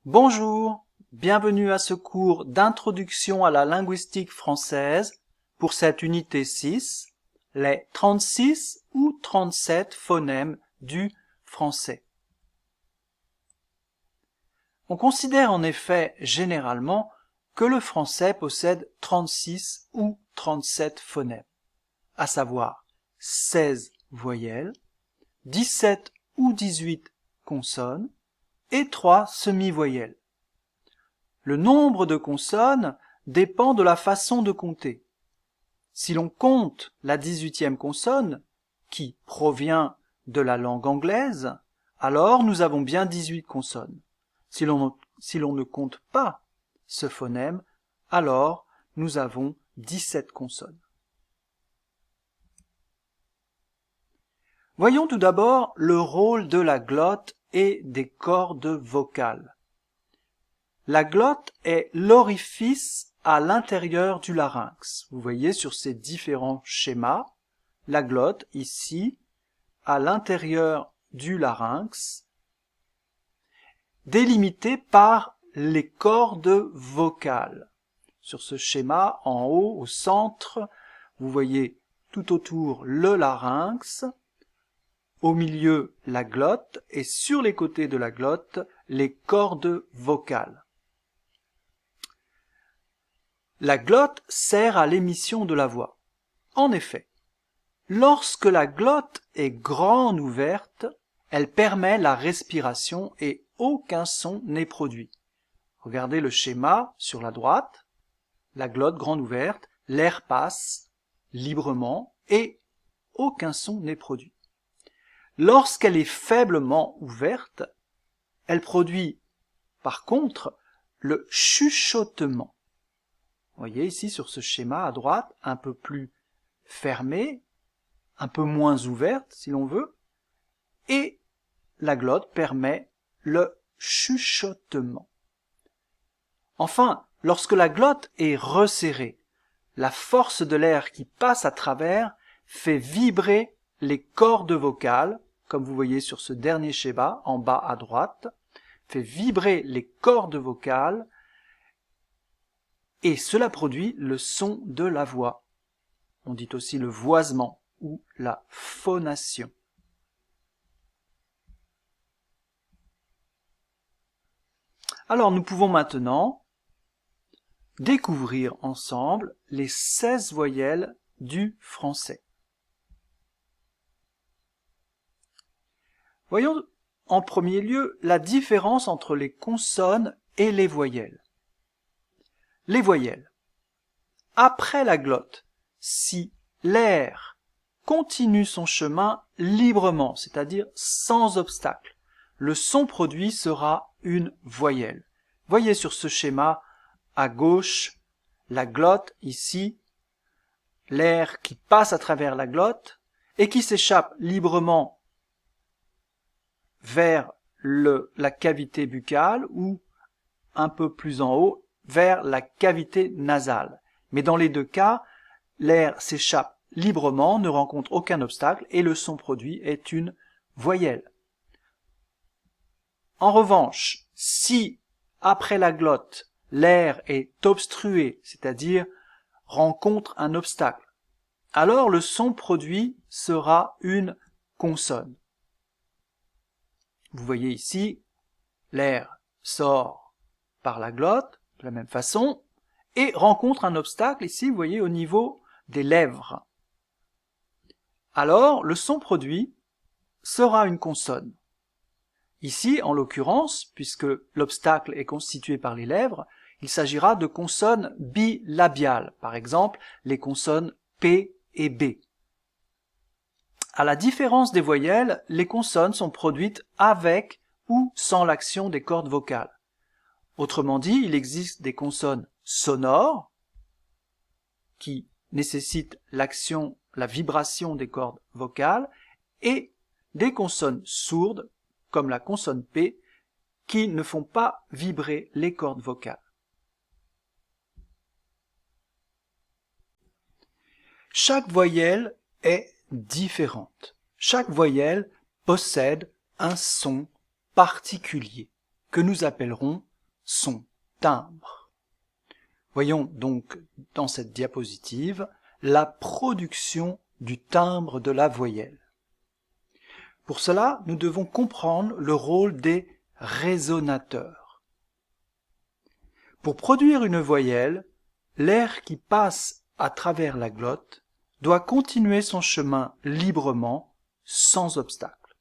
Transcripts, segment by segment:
Bonjour, bienvenue à ce cours d'introduction à la linguistique française pour cette unité 6, les 36 ou 37 phonèmes du français. On considère en effet généralement que le français possède 36 ou 37 phonèmes, à savoir 16 voyelles, 17 ou 18 consonnes et 3 semi-voyelles. Le nombre de consonnes dépend de la façon de compter. Si l'on compte la 18e consonne, qui provient de la langue anglaise, alors nous avons bien 18 consonnes. Si l'on ne compte pas ce phonème, alors nous avons 17 consonnes. Voyons tout d'abord le rôle de la glotte et des cordes vocales. La glotte est l'orifice à l'intérieur du larynx. Vous voyez sur ces différents schémas, la glotte ici, à l'intérieur du larynx, délimitée par les cordes vocales. Sur ce schéma, en haut, au centre, vous voyez tout autour le larynx, au milieu la glotte et sur les côtés de la glotte, les cordes vocales. La glotte sert à l'émission de la voix. En effet, lorsque la glotte est grande ouverte, elle permet la respiration et aucun son n'est produit. Regardez le schéma sur la droite, la glotte grande ouverte, l'air passe librement et aucun son n'est produit. Lorsqu'elle est faiblement ouverte, elle produit par contre le chuchotement. Vous voyez ici sur ce schéma à droite, un peu plus fermée, un peu moins ouverte si l'on veut, et la glotte permet le chuchotement. Enfin, lorsque la glotte est resserrée, la force de l'air qui passe à travers fait vibrer les cordes vocales, comme vous voyez sur ce dernier schéma en bas à droite, fait vibrer les cordes vocales et cela produit le son de la voix. On dit aussi le voisement ou la phonation. Alors nous pouvons maintenant découvrir ensemble les 16 voyelles du français. Voyons en premier lieu la différence entre les consonnes et les voyelles. Les voyelles. Après la glotte, si l'air continue son chemin librement, c'est-à-dire sans obstacle, le son produit sera une voyelle. Voyez sur ce schéma à gauche la glotte ici, l'air qui passe à travers la glotte et qui s'échappe librement vers la cavité buccale ou un peu plus en haut vers la cavité nasale. Mais dans les deux cas, l'air s'échappe librement, ne rencontre aucun obstacle et le son produit est une voyelle. En revanche, si après la glotte, l'air est obstrué, c'est-à-dire rencontre un obstacle, alors le son produit sera une consonne. Vous voyez ici, l'air sort par la glotte, de la même façon, et rencontre un obstacle, ici, vous voyez, au niveau des lèvres. Alors, le son produit sera une consonne. Ici, en l'occurrence, puisque l'obstacle est constitué par les lèvres, il s'agira de consonnes bilabiales, par exemple les consonnes P et B. À la différence des voyelles, les consonnes sont produites avec ou sans l'action des cordes vocales. Autrement dit, il existe des consonnes sonores qui nécessitent l'action, la vibration des cordes vocales et des consonnes sourdes comme la consonne P qui ne font pas vibrer les cordes vocales. Chaque voyelle est différente. Chaque voyelle possède un son particulier que nous appellerons son timbre. Voyons donc dans cette diapositive la production du timbre de la voyelle. Pour cela, nous devons comprendre le rôle des résonateurs. Pour produire une voyelle, l'air qui passe à travers la glotte doit continuer son chemin librement, sans obstacle.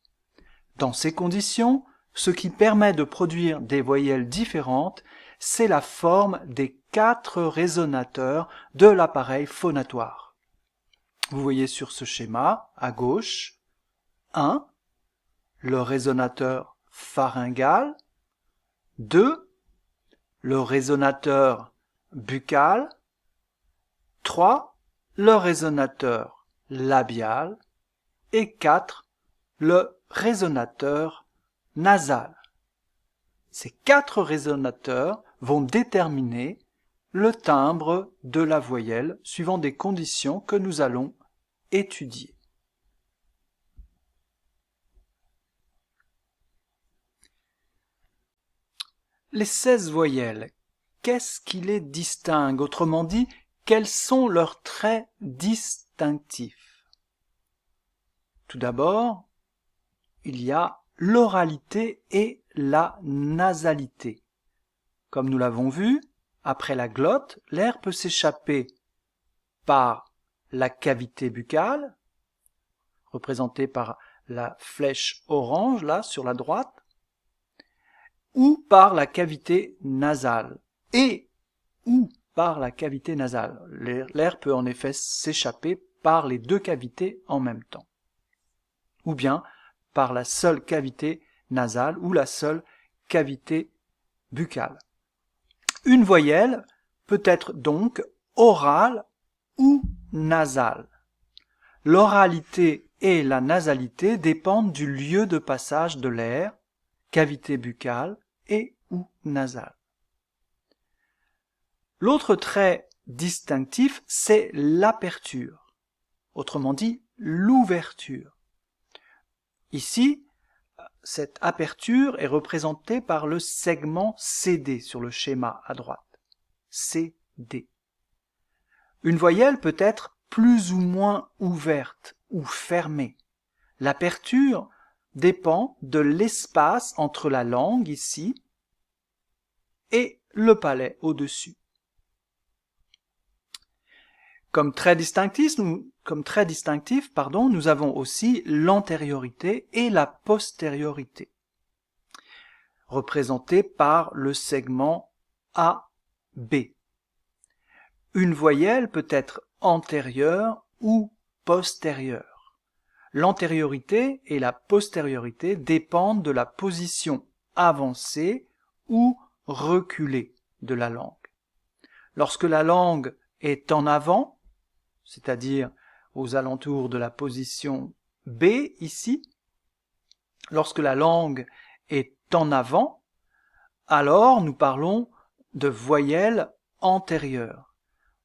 Dans ces conditions, ce qui permet de produire des voyelles différentes, c'est la forme des 4 résonateurs de l'appareil phonatoire. Vous voyez sur ce schéma, à gauche, 1, le résonateur pharyngal, 2, le résonateur buccal, 3, le résonateur labial et 4, le résonateur nasal. Ces 4 résonateurs vont déterminer le timbre de la voyelle suivant des conditions que nous allons étudier. Les 16 voyelles, qu'est-ce qui les distingue? Autrement dit, quels sont leurs traits distinctifs? Tout d'abord, il y a l'oralité et la nasalité. Comme nous l'avons vu, après la glotte, l'air peut s'échapper par la cavité buccale, représentée par la flèche orange là sur la droite, ou par la cavité nasale, ou par la cavité nasale. L'air peut en effet s'échapper par les 2 cavités en même temps, ou bien par la seule cavité nasale ou la seule cavité buccale. Une voyelle peut être donc orale ou nasale. L'oralité et la nasalité dépendent du lieu de passage de l'air, cavité buccale et ou nasale. L'autre trait distinctif, c'est l'aperture, autrement dit l'ouverture. Ici, cette aperture est représentée par le segment CD sur le schéma à droite. CD. Une voyelle peut être plus ou moins ouverte ou fermée. L'aperture dépend de l'espace entre la langue ici et le palais au-dessus. Comme trait distinctif, nous avons aussi l'antériorité et la postériorité, représentées par le segment AB. Une voyelle peut être antérieure ou postérieure. L'antériorité et la postériorité dépendent de la position avancée ou reculée de la langue. Lorsque la langue est en avant, c'est-à-dire aux alentours de la position B ici, lorsque la langue est en avant, alors nous parlons de voyelle antérieure.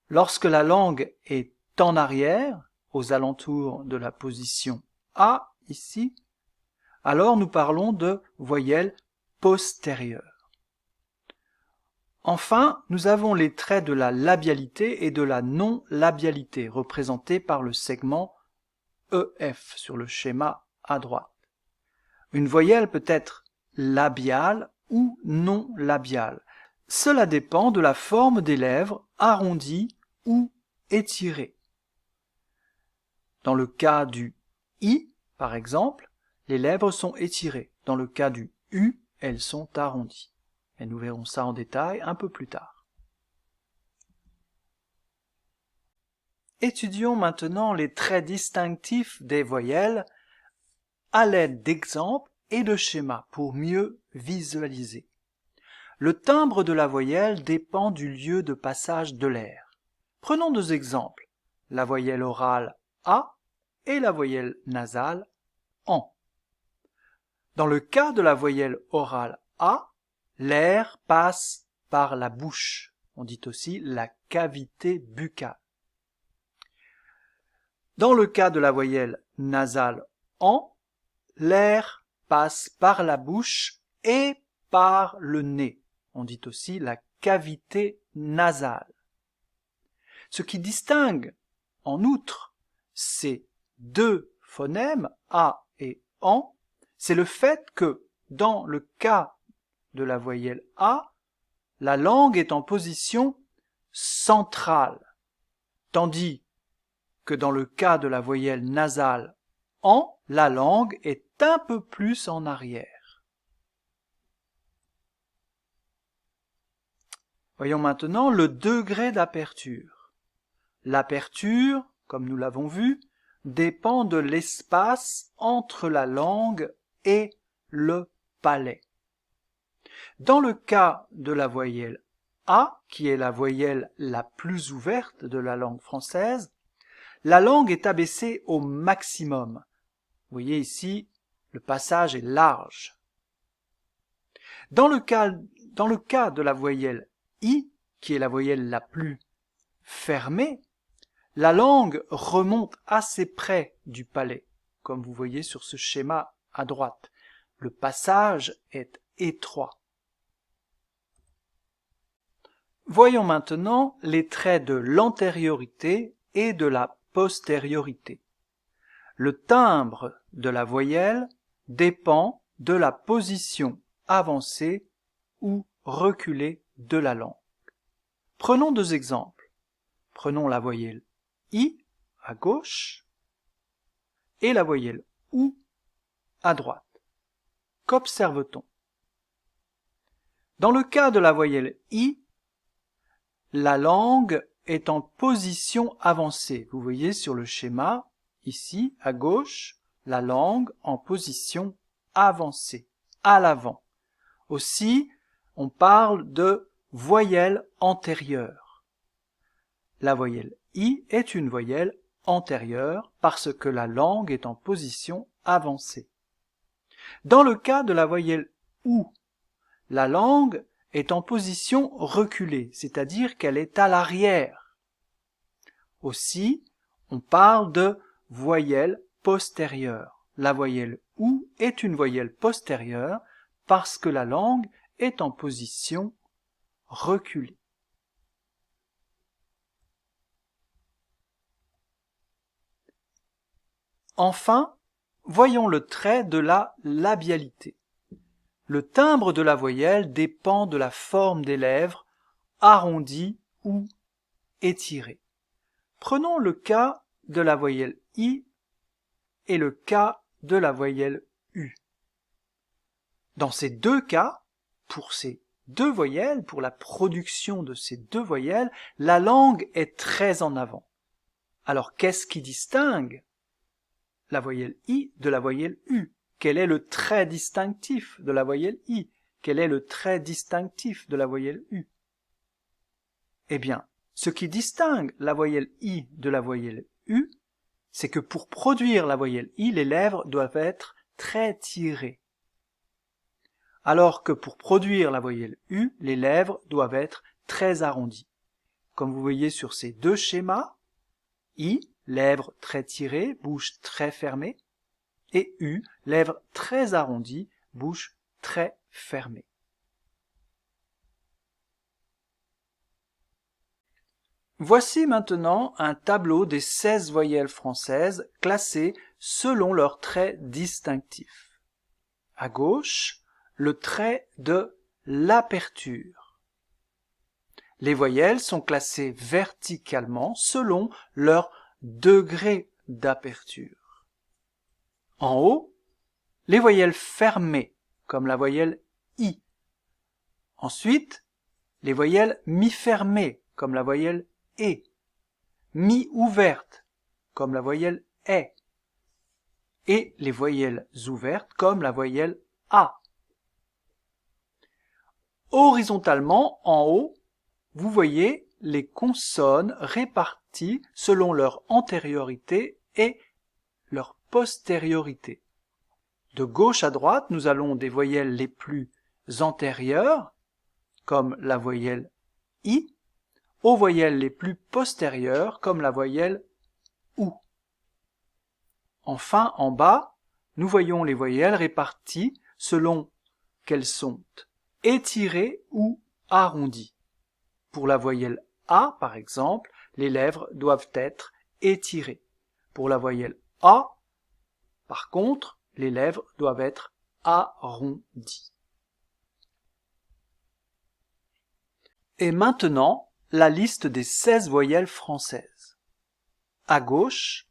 Lorsque la langue est en arrière, aux alentours de la position A ici, alors nous parlons de voyelle postérieure. Enfin, nous avons les traits de la labialité et de la non-labialité, représentés par le segment EF sur le schéma à droite. Une voyelle peut être labiale ou non labiale. Cela dépend de la forme des lèvres, arrondies ou étirées. Dans le cas du I, par exemple, les lèvres sont étirées. Dans le cas du U, elles sont arrondies. Et nous verrons ça en détail un peu plus tard. Étudions maintenant les traits distinctifs des voyelles à l'aide d'exemples et de schémas pour mieux visualiser. Le timbre de la voyelle dépend du lieu de passage de l'air. Prenons 2 exemples, la voyelle orale A et la voyelle nasale AN. Dans le cas de la voyelle orale A, l'air passe par la bouche, on dit aussi la cavité buccale. Dans le cas de la voyelle nasale AN, l'air passe par la bouche et par le nez, on dit aussi la cavité nasale. Ce qui distingue, en outre, ces deux phonèmes, A et AN, c'est le fait que, dans le cas de la voyelle A, la langue est en position centrale, tandis que dans le cas de la voyelle nasale AN, la langue est un peu plus en arrière. Voyons maintenant le degré d'aperture. L'aperture, comme nous l'avons vu, dépend de l'espace entre la langue et le palais. Dans le cas de la voyelle A, qui est la voyelle la plus ouverte de la langue française, la langue est abaissée au maximum. Vous voyez ici, le passage est large. Dans le cas de la voyelle I, qui est la voyelle la plus fermée, la langue remonte assez près du palais, comme vous voyez sur ce schéma à droite. Le passage est étroit. Voyons maintenant les traits de l'antériorité et de la postériorité. Le timbre de la voyelle dépend de la position avancée ou reculée de la langue. Prenons deux exemples. Prenons la voyelle I à gauche et la voyelle OU à droite. Qu'observe-t-on? Dans le cas de la voyelle I, la langue est en position avancée. Vous voyez sur le schéma, ici, à gauche, la langue en position avancée, à l'avant. Aussi, on parle de voyelle antérieure. La voyelle I est une voyelle antérieure parce que la langue est en position avancée. Dans le cas de la voyelle OU, la langue est en position reculée, c'est-à-dire qu'elle est à l'arrière. Aussi, on parle de voyelle postérieure. La voyelle OU est une voyelle postérieure parce que la langue est en position reculée. Enfin, voyons le trait de la labialité. Le timbre de la voyelle dépend de la forme des lèvres, arrondies ou étirées. Prenons le cas de la voyelle I et le cas de la voyelle U. Dans ces deux cas, pour ces deux voyelles, pour la production de ces deux voyelles, la langue est très en avant. Alors qu'est-ce qui distingue la voyelle I de la voyelle U? Quel est le trait distinctif de la voyelle I? Quel est le trait distinctif de la voyelle U? Eh bien, ce qui distingue la voyelle I de la voyelle U, c'est que pour produire la voyelle I, les lèvres doivent être très tirées. Alors que pour produire la voyelle U, les lèvres doivent être très arrondies. Comme vous voyez sur ces deux schémas, I, lèvres très tirées, bouche très fermée, et U, lèvres très arrondies, bouche très fermée. Voici maintenant un tableau des 16 voyelles françaises classées selon leurs traits distinctifs. À gauche, le trait de l'aperture. Les voyelles sont classées verticalement selon leur degré d'aperture. En haut, les voyelles fermées, comme la voyelle I. Ensuite, les voyelles mi-fermées, comme la voyelle E. Mi-ouvertes, comme la voyelle E. Et les voyelles ouvertes, comme la voyelle A. Horizontalement, en haut, vous voyez les consonnes réparties selon leur antériorité et leur postériorité. De gauche à droite, nous allons des voyelles les plus antérieures, comme la voyelle I, aux voyelles les plus postérieures, comme la voyelle OU. Enfin, en bas, nous voyons les voyelles réparties selon qu'elles sont étirées ou arrondies. Pour la voyelle A, par exemple, les lèvres doivent être étirées. Pour la voyelle A, par contre, les lèvres doivent être arrondies. Et maintenant, la liste des 16 voyelles françaises. À gauche,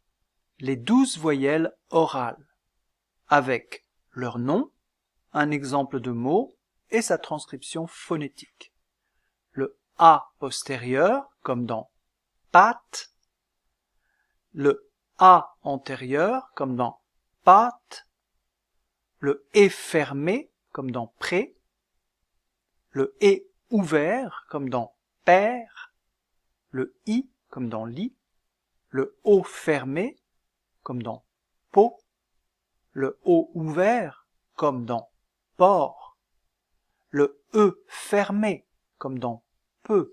les 12 voyelles orales, avec leur nom, un exemple de mot et sa transcription phonétique. Le A postérieur, comme dans pâte, le A antérieur, comme dans pâte, le E fermé, comme dans pré, le E ouvert, comme dans père, le I, comme dans lit, le O fermé, comme dans pot, le O ouvert, comme dans port, le E fermé, comme dans peu,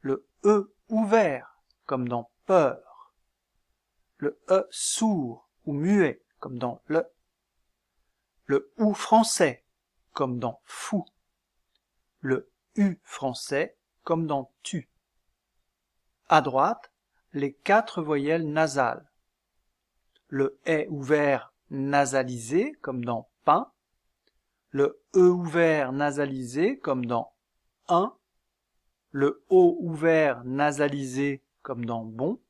le E ouvert, comme dans peur, le E sourd ou muet, comme dans le OU français, comme dans fou, le U français, comme dans tu. À droite, les 4 voyelles nasales. Le E ouvert nasalisé, comme dans pain, le E ouvert nasalisé, comme dans un, le O ouvert nasalisé, comme dans bon,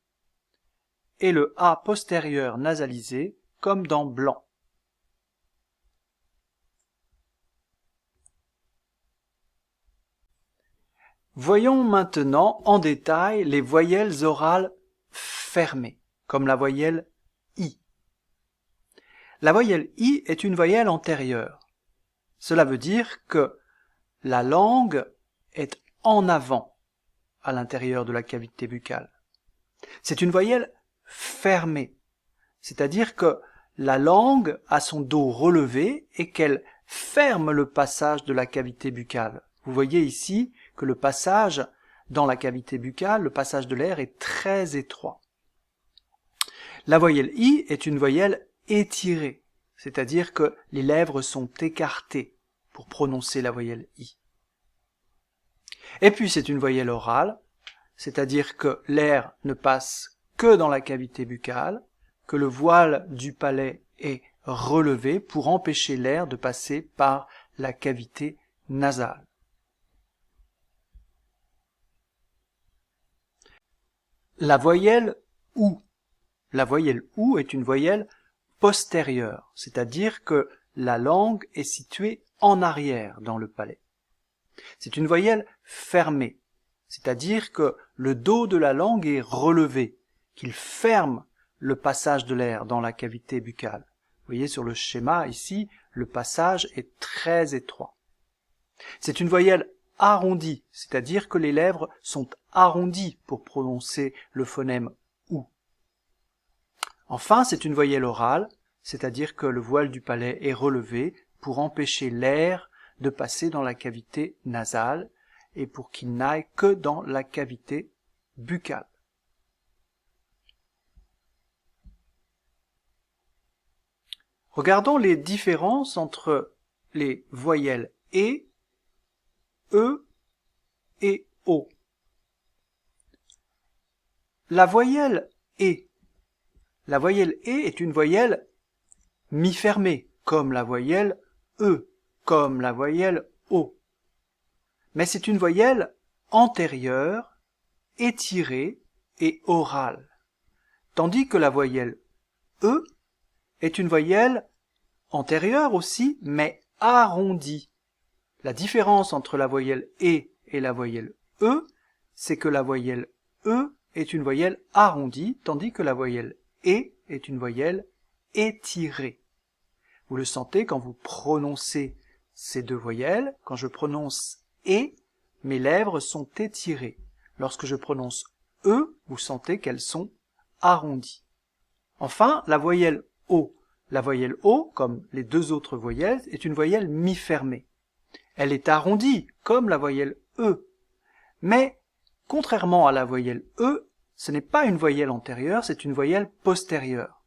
et le A postérieur nasalisé, comme dans blanc. Voyons maintenant en détail les voyelles orales fermées, comme la voyelle I. La voyelle I est une voyelle antérieure. Cela veut dire que la langue est en avant à l'intérieur de la cavité buccale. C'est une voyelle fermée, c'est-à-dire que la langue a son dos relevé et qu'elle ferme le passage de la cavité buccale. Vous voyez ici que le passage dans la cavité buccale, le passage de l'air est très étroit. La voyelle I est une voyelle étirée, c'est-à-dire que les lèvres sont écartées pour prononcer la voyelle I. Et puis c'est une voyelle orale, c'est-à-dire que l'air ne passe que dans la cavité buccale, que le voile du palais est relevé pour empêcher l'air de passer par la cavité nasale. La voyelle OU. La voyelle OU est une voyelle postérieure, c'est-à-dire que la langue est située en arrière dans le palais. C'est une voyelle fermée, c'est-à-dire que le dos de la langue est relevé, qu'il ferme le passage de l'air dans la cavité buccale. Vous voyez sur le schéma ici, le passage est très étroit. C'est une voyelle arrondie, c'est-à-dire que les lèvres sont arrondies pour prononcer le phonème OU. Enfin, c'est une voyelle orale, c'est-à-dire que le voile du palais est relevé pour empêcher l'air de passer dans la cavité nasale et pour qu'il n'aille que dans la cavité buccale. Regardons les différences entre les voyelles E et O. La voyelle E. La voyelle E est une voyelle mi-fermée, comme la voyelle E, comme la voyelle O. Mais c'est une voyelle antérieure, étirée et orale. Tandis que la voyelle E est une voyelle antérieure aussi, mais arrondie. La différence entre la voyelle E et la voyelle E, c'est que la voyelle E est une voyelle arrondie, tandis que la voyelle E est une voyelle étirée. Vous le sentez quand vous prononcez ces deux voyelles. Quand je prononce E, mes lèvres sont étirées. Lorsque je prononce E, vous sentez qu'elles sont arrondies. Enfin, la voyelle O. La voyelle O, comme les deux autres voyelles, est une voyelle mi-fermée. Elle est arrondie, comme la voyelle E. Mais, contrairement à la voyelle E, ce n'est pas une voyelle antérieure, c'est une voyelle postérieure.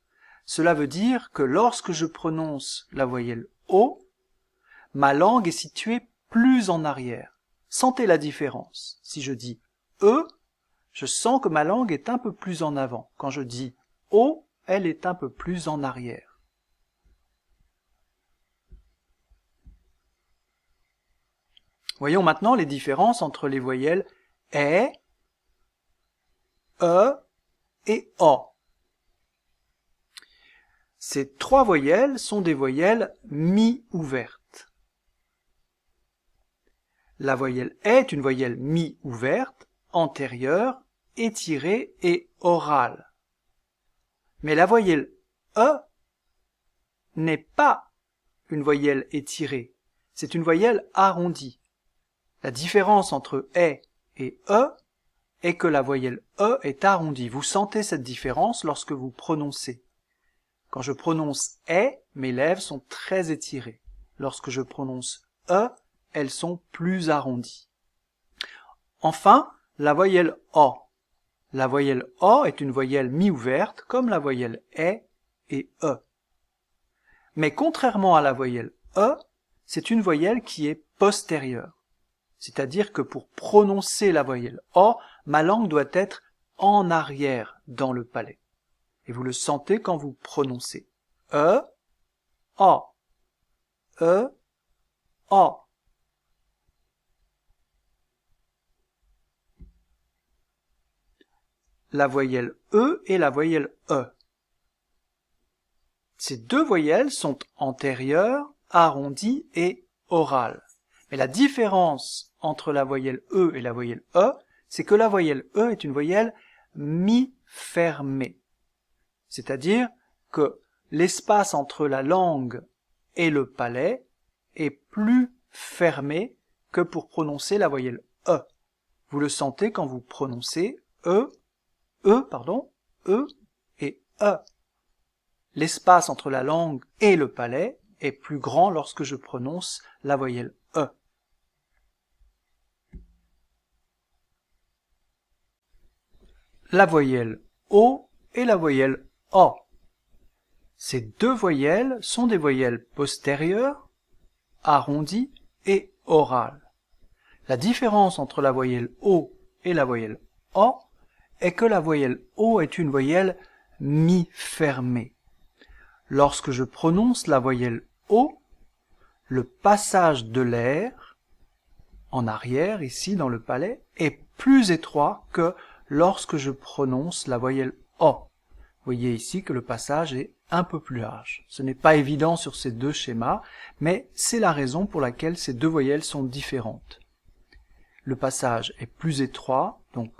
Cela veut dire que lorsque je prononce la voyelle O, ma langue est située plus en arrière. Sentez la différence. Si je dis E, je sens que ma langue est un peu plus en avant. Quand je dis O, elle est un peu plus en arrière. Voyons maintenant les différences entre les voyelles E, E et O. Ces trois voyelles sont des voyelles mi-ouvertes. La voyelle E est une voyelle mi-ouverte, antérieure, étirée et orale. Mais la voyelle E n'est pas une voyelle étirée, c'est une voyelle arrondie. La différence entre E et E est que la voyelle E est arrondie. Vous sentez cette différence lorsque vous prononcez. Quand je prononce E, mes lèvres sont très étirées. Lorsque je prononce E, elles sont plus arrondies. Enfin, la voyelle O. La voyelle O est une voyelle mi-ouverte comme la voyelle E et E. Mais contrairement à la voyelle E, c'est une voyelle qui est postérieure. C'est-à-dire que pour prononcer la voyelle O, ma langue doit être en arrière dans le palais. Et vous le sentez quand vous prononcez. E, O. E, O. La voyelle E et la voyelle E. Ces deux voyelles sont antérieures, arrondies et orales. Mais la différence entre la voyelle E et la voyelle E, c'est que la voyelle E est une voyelle mi-fermée. C'est-à-dire que l'espace entre la langue et le palais est plus fermé que pour prononcer la voyelle E. Vous le sentez quand vous prononcez E et E. L'espace entre la langue et le palais est plus grand lorsque je prononce la voyelle E. La voyelle O et la voyelle O. Ces deux voyelles sont des voyelles postérieures, arrondies et orales. La différence entre la voyelle O et la voyelle O est que la voyelle O est une voyelle mi-fermée. Lorsque je prononce la voyelle O, le passage de l'air en arrière, ici dans le palais, est plus étroit que lorsque je prononce la voyelle O. Vous voyez ici que le passage est un peu plus large. Ce n'est pas évident sur ces deux schémas, mais c'est la raison pour laquelle ces deux voyelles sont différentes. Le passage est plus étroit, donc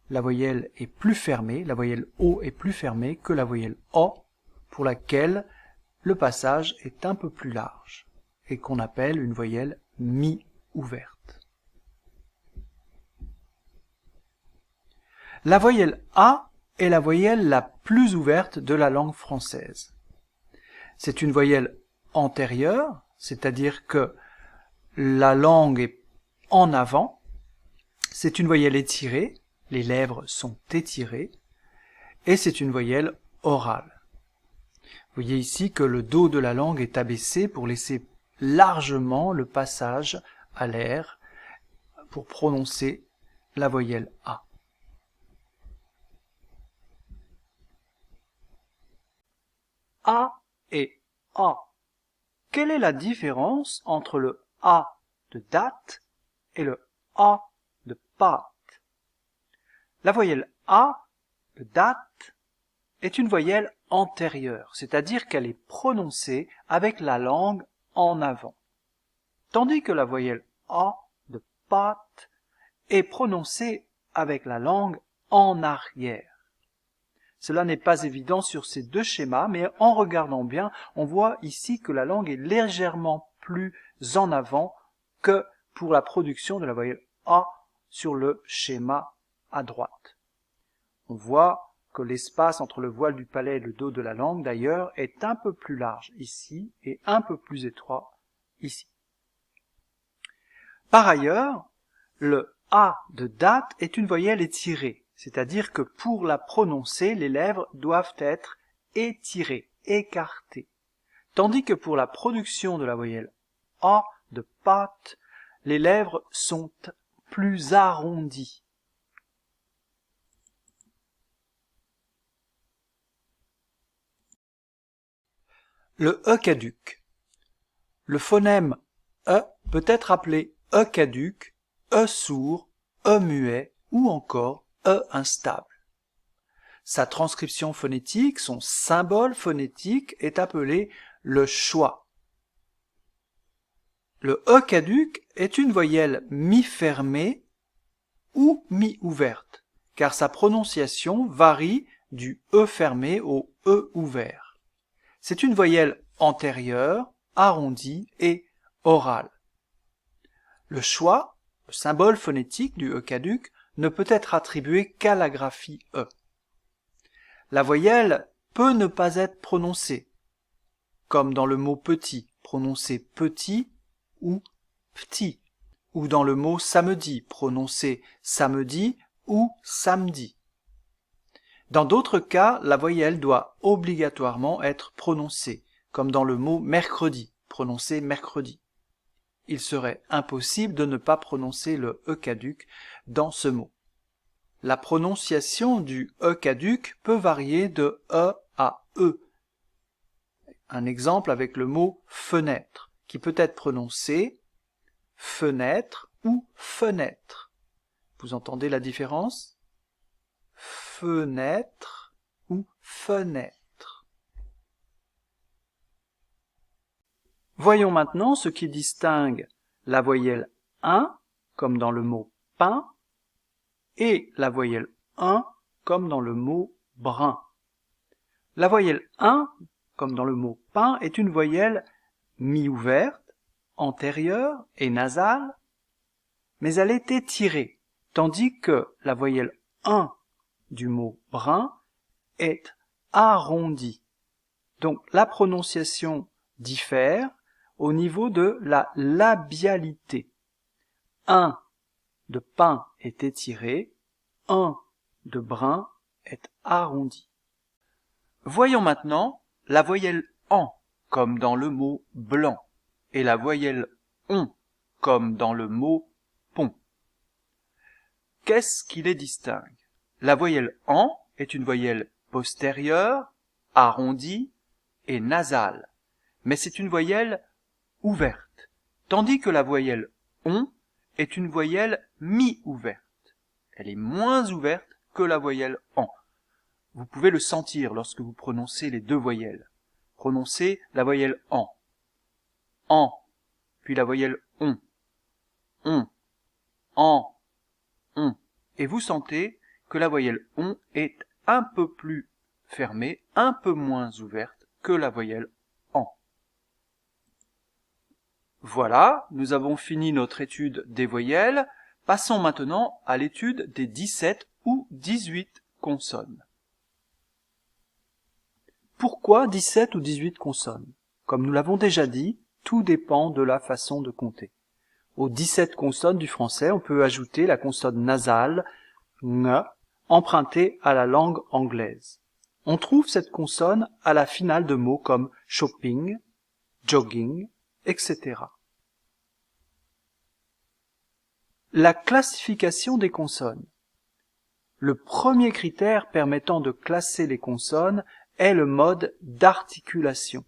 la voyelle est plus fermée, la voyelle O est plus fermée que la voyelle O, pour laquelle le passage est un peu plus large, et qu'on appelle une voyelle mi-ouverte. La voyelle A est la voyelle la plus ouverte de la langue française. C'est une voyelle antérieure, c'est-à-dire que la langue est en avant. C'est une voyelle étirée, les lèvres sont étirées, et c'est une voyelle orale. Vous voyez ici que le dos de la langue est abaissé pour laisser largement le passage à l'air pour prononcer la voyelle A. A et A. Quelle est la différence entre le A de date et le A de pâte? La voyelle A de date est une voyelle antérieure, c'est-à-dire qu'elle est prononcée avec la langue en avant, tandis que la voyelle A de pâte est prononcée avec la langue en arrière. Cela n'est pas évident sur ces deux schémas, mais en regardant bien, on voit ici que la langue est légèrement plus en avant que pour la production de la voyelle A sur le schéma à droite. On voit que l'espace entre le voile du palais et le dos de la langue, d'ailleurs, est un peu plus large ici et un peu plus étroit ici. Par ailleurs, le A de date est une voyelle étirée, c'est-à-dire que pour la prononcer, les lèvres doivent être étirées, écartées. Tandis que pour la production de la voyelle A de pâte, les lèvres sont plus arrondies. Le E caduc. Le phonème E peut être appelé E caduc, E sourd, E muet ou encore E instable. Sa transcription phonétique, son symbole phonétique est appelé le schwa. Le E caduc est une voyelle mi-fermée ou mi-ouverte, car sa prononciation varie du E fermé au E ouvert. C'est une voyelle antérieure, arrondie et orale. Le schwa, le symbole phonétique du E caduc, ne peut être attribué qu'à la graphie E. La voyelle peut ne pas être prononcée, comme dans le mot petit, prononcé petit ou petit, ou dans le mot samedi, prononcé samedi ou samedi. Dans d'autres cas, la voyelle doit obligatoirement être prononcée, comme dans le mot mercredi, prononcé mercredi. Il serait impossible de ne pas prononcer le E caduc dans ce mot. La prononciation du E caduc peut varier de E à E. Un exemple avec le mot fenêtre, qui peut être prononcé fenêtre ou fenêtre. Vous entendez la différence? Fenêtre ou fenêtre. Voyons maintenant ce qui distingue la voyelle 1, comme dans le mot pain, et la voyelle 1, comme dans le mot brun. La voyelle 1, comme dans le mot pain, est une voyelle mi-ouverte, antérieure et nasale, mais elle est étirée, tandis que la voyelle 1 du mot brun est arrondie. Donc la prononciation diffère au niveau de la labialité. 1 de pain est étiré, 1 de brun est arrondi. Voyons maintenant la voyelle an, comme dans le mot blanc, et la voyelle on, comme dans le mot pont. Qu'est-ce qui les distingue? La voyelle an est une voyelle postérieure, arrondie et nasale, mais c'est une voyelle ouverte, tandis que la voyelle on est une voyelle mi-ouverte. Elle est moins ouverte que la voyelle an. Vous pouvez le sentir lorsque vous prononcez les deux voyelles. Prononcez la voyelle an, puis la voyelle on, an, on. Et vous sentez que la voyelle on est un peu plus fermée, un peu moins ouverte que la voyelle an. Voilà, nous avons fini notre étude des voyelles. Passons maintenant à l'étude des 17 ou 18 consonnes. Pourquoi 17 ou 18 consonnes? Comme nous l'avons déjà dit, tout dépend de la façon de compter. Aux 17 consonnes du français, on peut ajouter la consonne nasale, ng, empruntée à la langue anglaise. On trouve cette consonne à la finale de mots comme shopping, jogging, etc. La classification des consonnes. Le premier critère permettant de classer les consonnes est le mode d'articulation.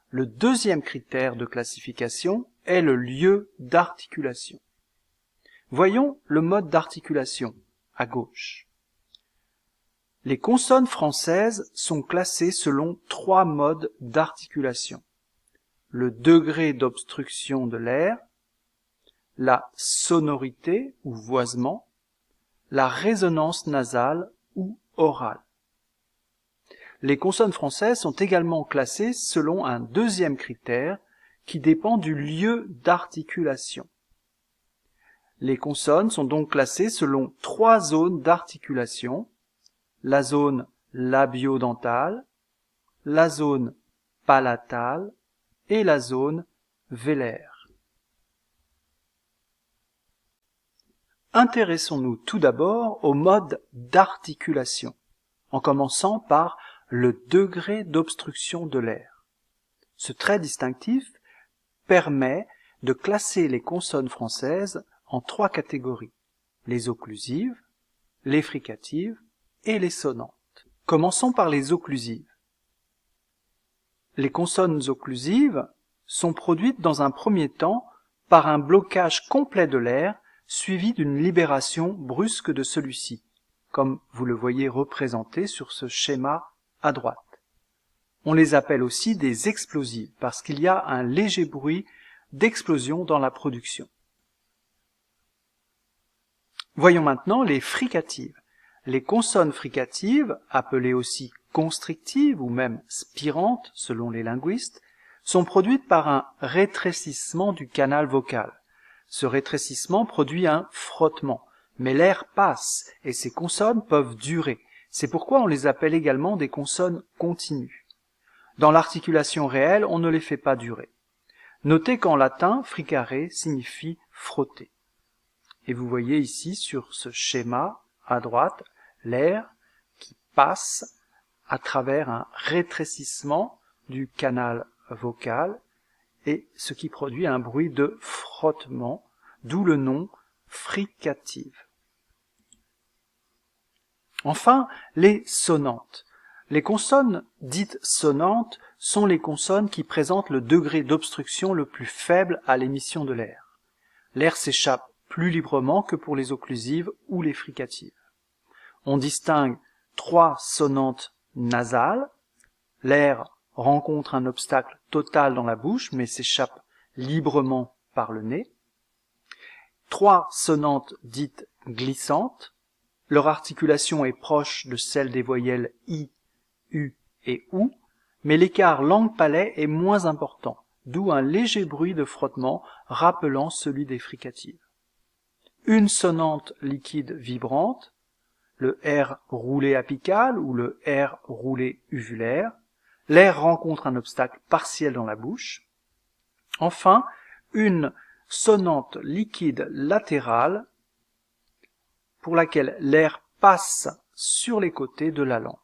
Le deuxième critère de classification est le lieu d'articulation. Voyons le mode d'articulation, à gauche. Les consonnes françaises sont classées selon 3 modes d'articulation. Le degré d'obstruction de l'air, la sonorité ou voisement, la résonance nasale ou orale. Les consonnes françaises sont également classées selon un deuxième critère qui dépend du lieu d'articulation. Les consonnes sont donc classées selon 3 zones d'articulation, la zone labio-dentale, la zone palatale et la zone vélaire. Intéressons-nous tout d'abord au mode d'articulation, en commençant par le degré d'obstruction de l'air. Ce trait distinctif permet de classer les consonnes françaises en 3 catégories, les occlusives, les fricatives et les sonnantes. Commençons par les occlusives. Les consonnes occlusives sont produites dans un premier temps par un blocage complet de l'air suivi d'une libération brusque de celui-ci, comme vous le voyez représenté sur ce schéma à droite. On les appelle aussi des explosives parce qu'il y a un léger bruit d'explosion dans la production. Voyons maintenant les fricatives. Les consonnes fricatives, appelées aussi constrictives ou même spirantes selon les linguistes, sont produites par un rétrécissement du canal vocal. Ce rétrécissement produit un frottement, mais l'air passe et ces consonnes peuvent durer. C'est pourquoi on les appelle également des consonnes continues. Dans l'articulation réelle, on ne les fait pas durer. Notez qu'en latin, fricare signifie frotter. Et vous voyez ici sur ce schéma à droite, l'air qui passe à travers un rétrécissement du canal vocal et ce qui produit un bruit de frottement, d'où le nom fricative. Enfin, les sonnantes. Les consonnes dites sonnantes sont les consonnes qui présentent le degré d'obstruction le plus faible à l'émission de l'air. L'air s'échappe plus librement que pour les occlusives ou les fricatives. On distingue 3 sonnantes nasales. L'air rencontre un obstacle total dans la bouche, mais s'échappe librement par le nez. 3 sonnantes dites glissantes. Leur articulation est proche de celle des voyelles I, U et OU, mais l'écart langue-palais est moins important, d'où un léger bruit de frottement rappelant celui des fricatives. Une sonnante liquide vibrante, le R roulé apical ou le R roulé uvulaire. L'air rencontre un obstacle partiel dans la bouche. Enfin, une sonnante liquide latérale pour laquelle l'air passe sur les côtés de la langue.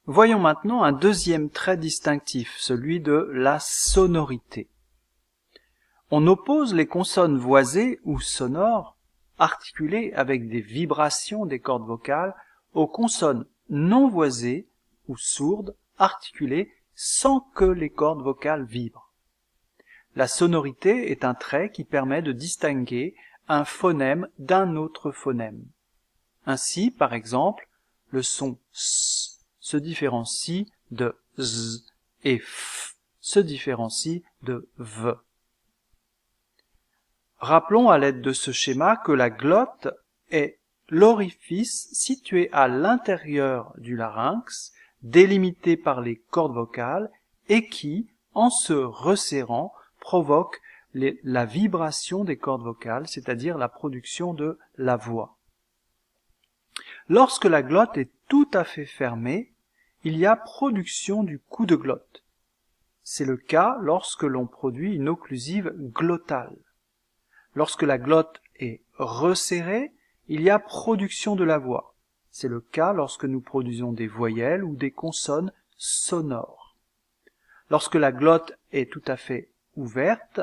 Voyons maintenant un deuxième trait distinctif, celui de la sonorité. On oppose les consonnes voisées ou sonores, articulées avec des vibrations des cordes vocales, aux consonnes non voisées ou sourdes, articulées sans que les cordes vocales vibrent. La sonorité est un trait qui permet de distinguer un phonème d'un autre phonème. Ainsi, par exemple, le son S se différencie de Z et F se différencie de V. Rappelons à l'aide de ce schéma que la glotte est l'orifice situé à l'intérieur du larynx, délimité par les cordes vocales et qui, en se resserrant, provoque la vibration des cordes vocales, c'est-à-dire la production de la voix. Lorsque la glotte est tout à fait fermée, il y a production du coup de glotte. C'est le cas lorsque l'on produit une occlusive glottale. Lorsque la glotte est resserrée, il y a production de la voix. C'est le cas lorsque nous produisons des voyelles ou des consonnes sonores. Lorsque la glotte est tout à fait ouverte,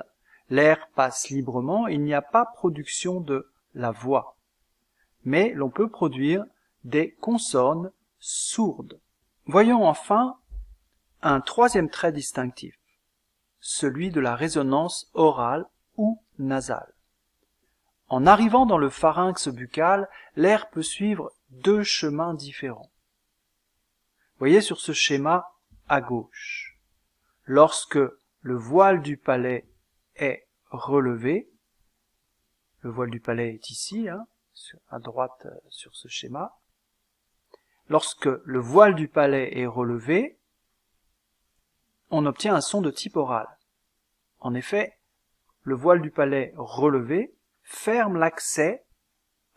l'air passe librement, il n'y a pas production de la voix. Mais l'on peut produire des consonnes sourdes. Voyons enfin un troisième trait distinctif, celui de la résonance orale ou nasale. En arrivant dans le pharynx buccal, l'air peut suivre 2 chemins différents. Voyez sur ce schéma à gauche. Lorsque le voile du palais est relevé, le voile du palais est ici, à droite sur ce schéma. Lorsque le voile du palais est relevé, on obtient un son de type oral. En effet, le voile du palais relevé ferme l'accès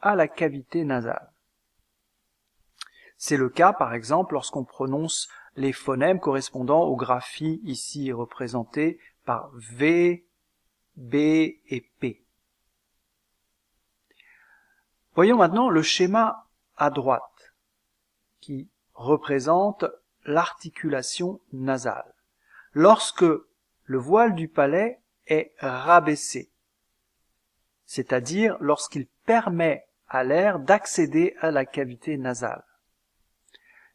à la cavité nasale. C'est le cas, par exemple, lorsqu'on prononce les phonèmes correspondant aux graphies ici représentées par V, B et P. Voyons maintenant le schéma à droite, qui représente l'articulation nasale. Lorsque le voile du palais est rabaissé, c'est-à-dire lorsqu'il permet à l'air d'accéder à la cavité nasale.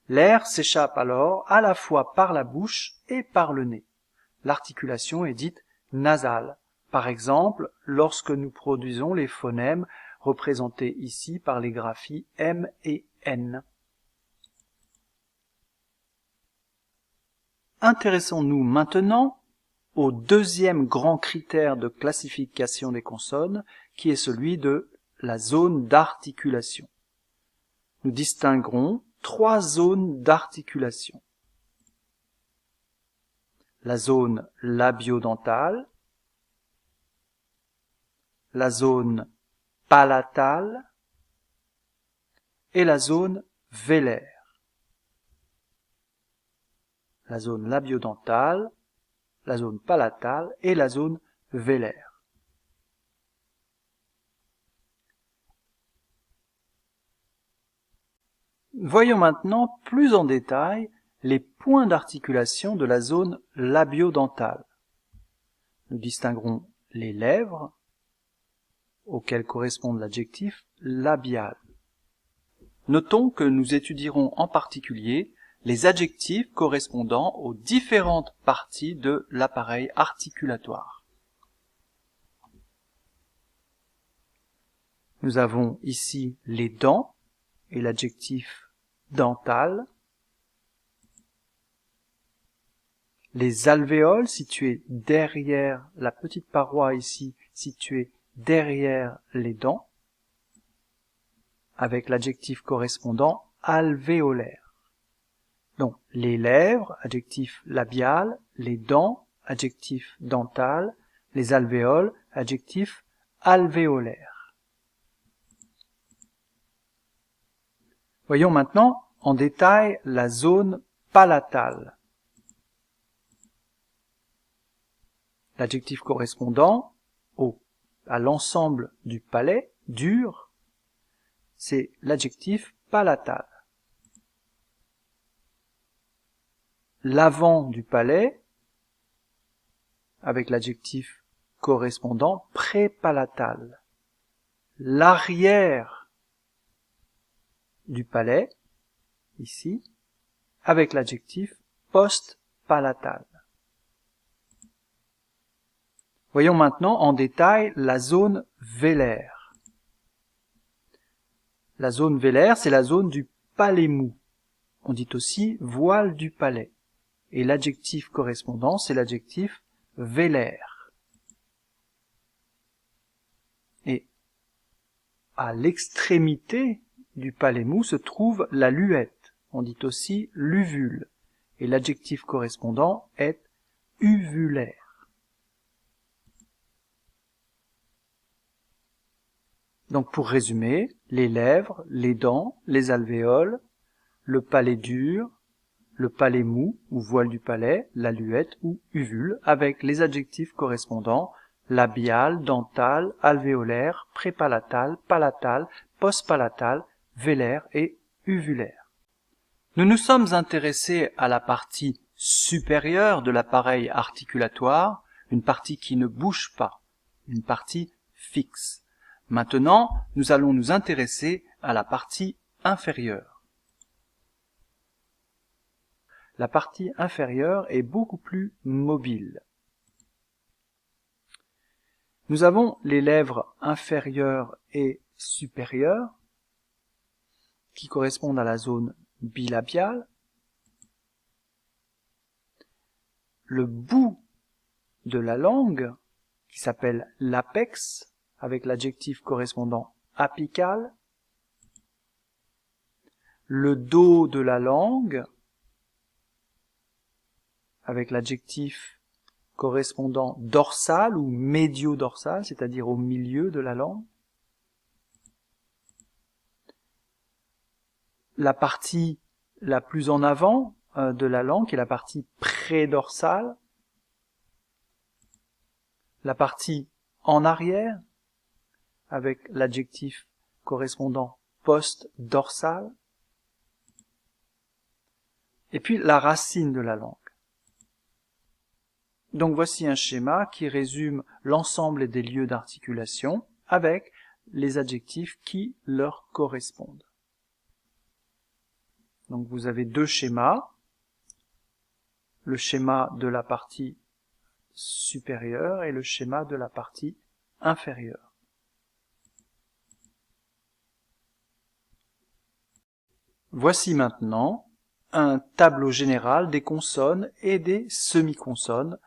L'air s'échappe alors à la fois par la bouche et par le nez. L'articulation est dite nasale, par exemple lorsque nous produisons les phonèmes représentés ici par les graphies M et N. Intéressons-nous maintenant au deuxième grand critère de classification des consonnes, qui est celui de la zone d'articulation. Nous distinguerons 3 zones d'articulation. La zone labio-dentale, la zone palatale et la zone vélaire. La zone labio-dentale, la zone palatale et la zone vélaire. Voyons maintenant plus en détail les points d'articulation de la zone labio-dentale. Nous distinguerons les lèvres, auxquelles correspond l'adjectif labial. Notons que nous étudierons en particulier les adjectifs correspondant aux différentes parties de l'appareil articulatoire. Nous avons ici les dents et l'adjectif dental, les alvéoles situées derrière la petite paroi ici, située derrière les dents, avec l'adjectif correspondant alvéolaire. Donc, les lèvres, adjectif labial, les dents, adjectif dental, les alvéoles, adjectif alvéolaire. Voyons maintenant en détail la zone palatale. L'adjectif correspondant à l'ensemble du palais, dur, c'est l'adjectif palatal. L'avant du palais, avec l'adjectif correspondant prépalatal. L'arrière du palais, ici, avec l'adjectif postpalatal. Voyons maintenant en détail la zone vélaire. La zone vélaire, c'est la zone du palais mou. On dit aussi voile du palais. Et l'adjectif correspondant, c'est l'adjectif vélaire. Et à l'extrémité du palais mou se trouve la luette. On dit aussi l'uvule. Et l'adjectif correspondant est uvulaire. Donc pour résumer, les lèvres, les dents, les alvéoles, le palais dur, le palais mou ou voile du palais, la luette ou uvule, avec les adjectifs correspondants labial, dental, alvéolaire, prépalatal, palatal, postpalatal, vélaire et uvulaire. Nous nous sommes intéressés à la partie supérieure de l'appareil articulatoire, une partie qui ne bouge pas, une partie fixe. Maintenant, nous allons nous intéresser à la partie inférieure. La partie inférieure est beaucoup plus mobile. Nous avons les lèvres inférieures et supérieures qui correspondent à la zone bilabiale. Le bout de la langue qui s'appelle l'apex avec l'adjectif correspondant apical. Le dos de la langue avec l'adjectif correspondant dorsal ou médio-dorsal, c'est-à-dire au milieu de la langue. La partie la plus en avant de la langue, qui est la partie prédorsale. La partie en arrière, avec l'adjectif correspondant post-dorsal. Et puis la racine de la langue. Donc voici un schéma qui résume l'ensemble des lieux d'articulation avec les adjectifs qui leur correspondent. Donc vous avez deux schémas, le schéma de la partie supérieure et le schéma de la partie inférieure. Voici maintenant un tableau général des consonnes et des semi-consonnes,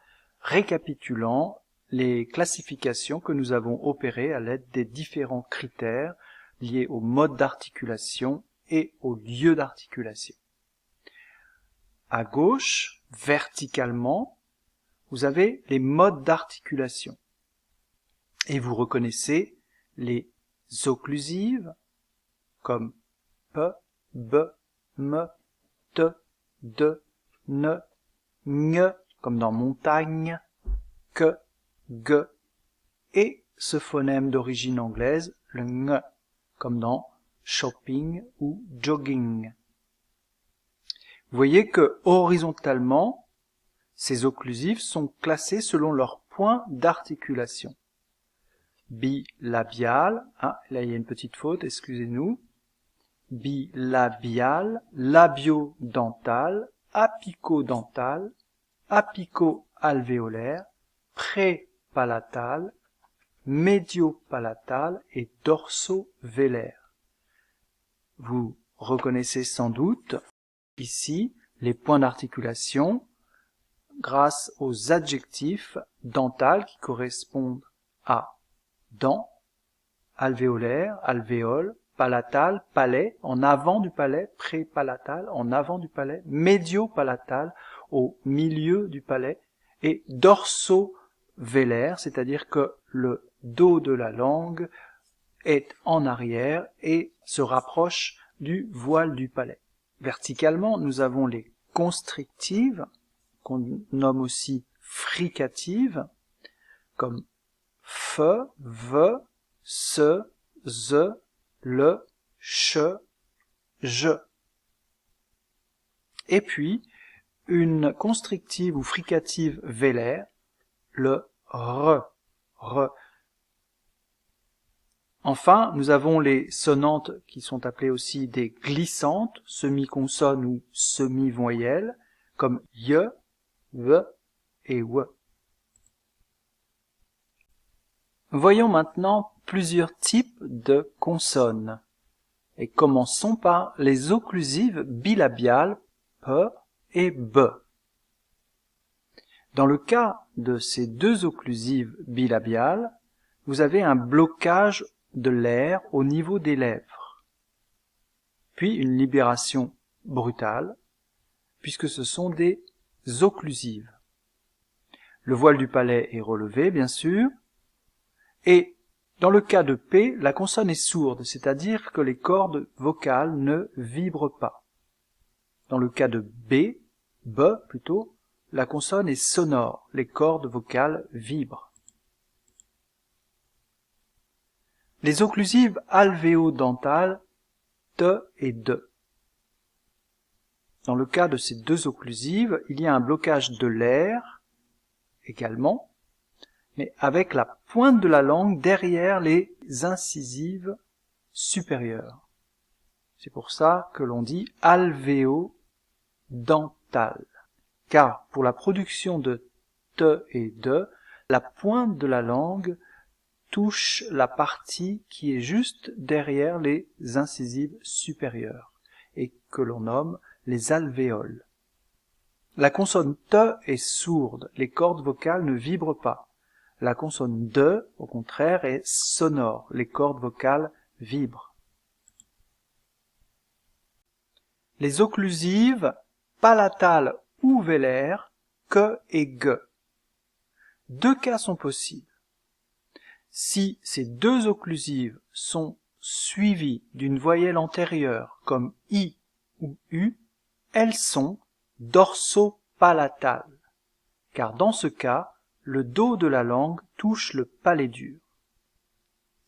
récapitulant les classifications que nous avons opérées à l'aide des différents critères liés au mode d'articulation et au lieu d'articulation. À gauche, verticalement, vous avez les modes d'articulation. Et vous reconnaissez les occlusives, comme P, B, M, T, D, N, Ñ, comme dans montagne, Q, G, et ce phonème d'origine anglaise, le Ng, comme dans shopping ou jogging. Vous voyez que horizontalement, ces occlusives sont classées selon leur point d'articulation. Bilabial, là il y a une petite faute, excusez-nous. Bilabial, labio-dental, apico-dental, apico-alvéolaire, prépalatal, médiopalatal et dorso-vélaire. Vous reconnaissez sans doute ici les points d'articulation grâce aux adjectifs dental qui correspondent à dents, alvéolaire, alvéole, palatal, palais, en avant du palais, prépalatal, en avant du palais, médiopalatal, au milieu du palais, et dorso-vélaire, c'est-à-dire que le dos de la langue est en arrière et se rapproche du voile du palais. Verticalement, nous avons les constrictives, qu'on nomme aussi fricatives, comme fe, ve, se, ze, le, che, je. Et puis, une constrictive ou fricative vélaire, le re, re. Enfin, nous avons les sonnantes qui sont appelées aussi des glissantes, semi-consonnes ou semi-voyelles, comme ye, ve et we. Voyons maintenant plusieurs types de consonnes. Et commençons par les occlusives bilabiales P et B. Dans le cas de ces deux occlusives bilabiales, vous avez un blocage de l'air au niveau des lèvres, puis une libération brutale, puisque ce sont des occlusives. Le voile du palais est relevé, bien sûr, et dans le cas de P, la consonne est sourde, c'est-à-dire que les cordes vocales ne vibrent pas. Dans le cas de B plutôt, la consonne est sonore, les cordes vocales vibrent. Les occlusives alvéodentales T et D. Dans le cas de ces deux occlusives, il y a un blocage de l'air également, mais avec la pointe de la langue derrière les incisives supérieures. C'est pour ça que l'on dit alvéodental, car pour la production de T et D, la pointe de la langue touche la partie qui est juste derrière les incisives supérieures et que l'on nomme les alvéoles. La consonne T est sourde, les cordes vocales ne vibrent pas. La consonne D, au contraire, est sonore, les cordes vocales vibrent. Les occlusives palatales ou vélaires, Q et G. Deux cas sont possibles. Si ces deux occlusives sont suivies d'une voyelle antérieure comme I ou U, elles sont dorsopalatales, car dans ce cas, le dos de la langue touche le palais dur.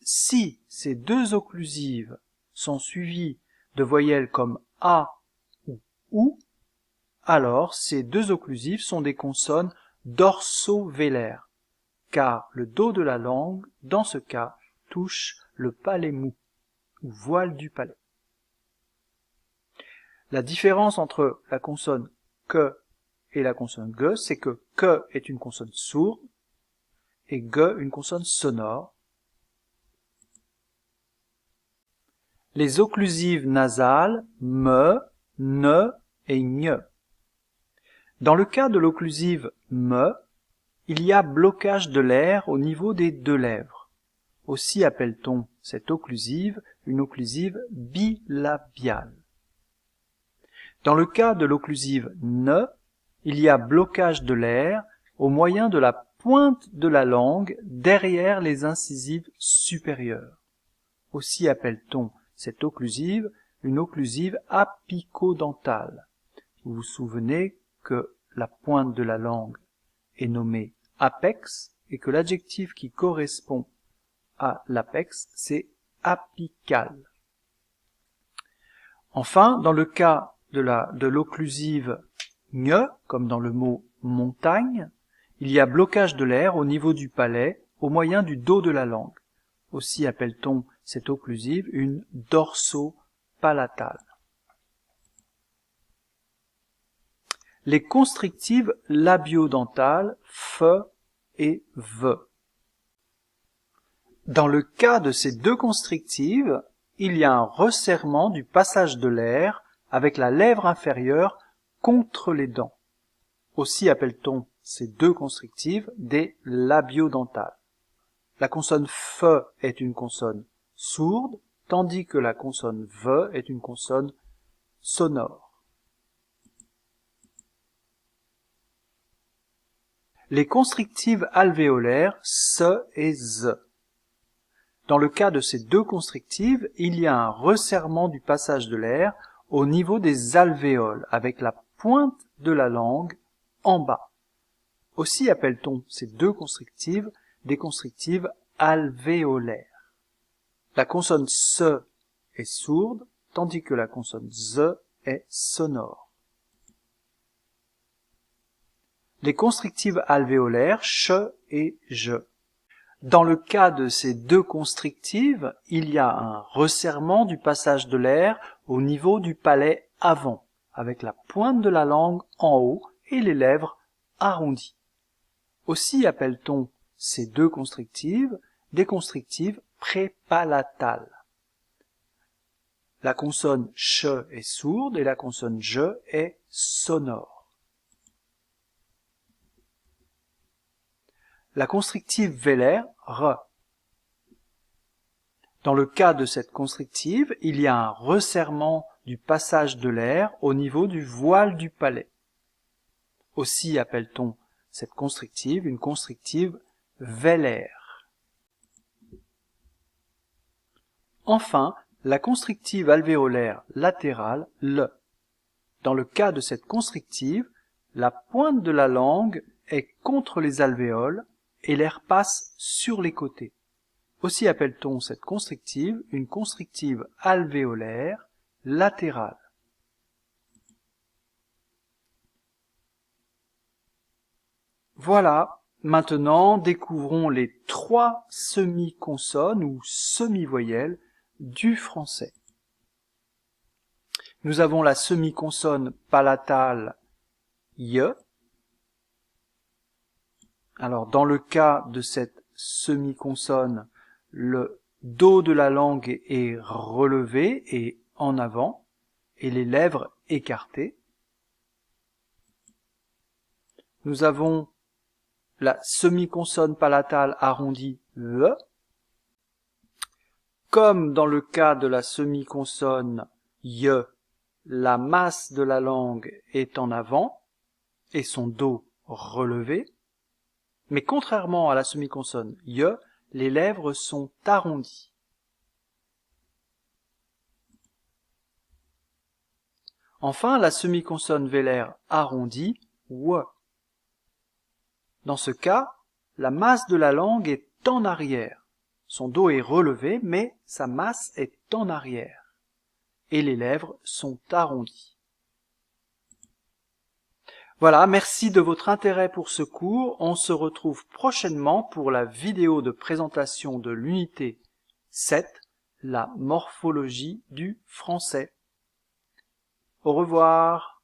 Si ces deux occlusives sont suivies de voyelles comme A ou OU, alors ces deux occlusives sont des consonnes dorso-vélaire, car le dos de la langue, dans ce cas, touche le palais mou, ou voile du palais. La différence entre la consonne que et la consonne ge, c'est que est une consonne sourde et ge une consonne sonore. Les occlusives nasales me, ne et gne. Dans le cas de l'occlusive me, il y a blocage de l'air au niveau des deux lèvres. Aussi appelle-t-on cette occlusive une occlusive bilabiale. Dans le cas de l'occlusive ne, il y a blocage de l'air au moyen de la pointe de la langue derrière les incisives supérieures. Aussi appelle-t-on cette occlusive une occlusive apicodentale. Vous vous souvenez que la pointe de la langue est nommée apex et que l'adjectif qui correspond à l'apex, c'est apical. Enfin, dans le cas de l'occlusive gne, comme dans le mot montagne, il y a blocage de l'air au niveau du palais au moyen du dos de la langue. Aussi appelle-t-on cette occlusive une dorso-palatale. Les constrictives labiodentales fe et ve. Dans le cas de ces deux constrictives, il y a un resserrement du passage de l'air avec la lèvre inférieure contre les dents. Aussi appelle-t-on ces deux constrictives des labiodentales. La consonne fe est une consonne sourde, tandis que la consonne ve est une consonne sonore. Les constrictives alvéolaires se et ze. Dans le cas de ces deux constrictives, il y a un resserrement du passage de l'air au niveau des alvéoles, avec la pointe de la langue en bas. Aussi appelle-t-on ces deux constrictives des constrictives alvéolaires. La consonne se est sourde, tandis que la consonne ze est sonore. Les constrictives alvéolaires che et je. Dans le cas de ces deux constrictives, il y a un resserrement du passage de l'air au niveau du palais avant, avec la pointe de la langue en haut et les lèvres arrondies. Aussi appelle-t-on ces deux constrictives des constrictives prépalatales. La consonne che est sourde et la consonne je est sonore. La constrictive vélaire, re. Dans le cas de cette constrictive, il y a un resserrement du passage de l'air au niveau du voile du palais. Aussi appelle-t-on cette constrictive une constrictive vélaire. Enfin, la constrictive alvéolaire latérale, le. Dans le cas de cette constrictive, la pointe de la langue est contre les alvéoles et l'air passe sur les côtés. Aussi appelle-t-on cette constrictive une constrictive alvéolaire latérale. Voilà, maintenant découvrons les trois semi-consonnes ou semi-voyelles du français. Nous avons la semi-consonne palatale y. Alors, dans le cas de cette semi-consonne, le dos de la langue est relevé et en avant, et les lèvres écartées. Nous avons la semi-consonne palatale arrondie e. Comme dans le cas de la semi-consonne y, la masse de la langue est en avant et son dos relevé. Mais contrairement à la semi-consonne y, les lèvres sont arrondies. Enfin, la semi-consonne vélaire arrondie, w. Dans ce cas, la masse de la langue est en arrière. Son dos est relevé, mais sa masse est en arrière. Et les lèvres sont arrondies. Voilà, merci de votre intérêt pour ce cours. On se retrouve prochainement pour la vidéo de présentation de l'unité 7, la morphologie du français. Au revoir.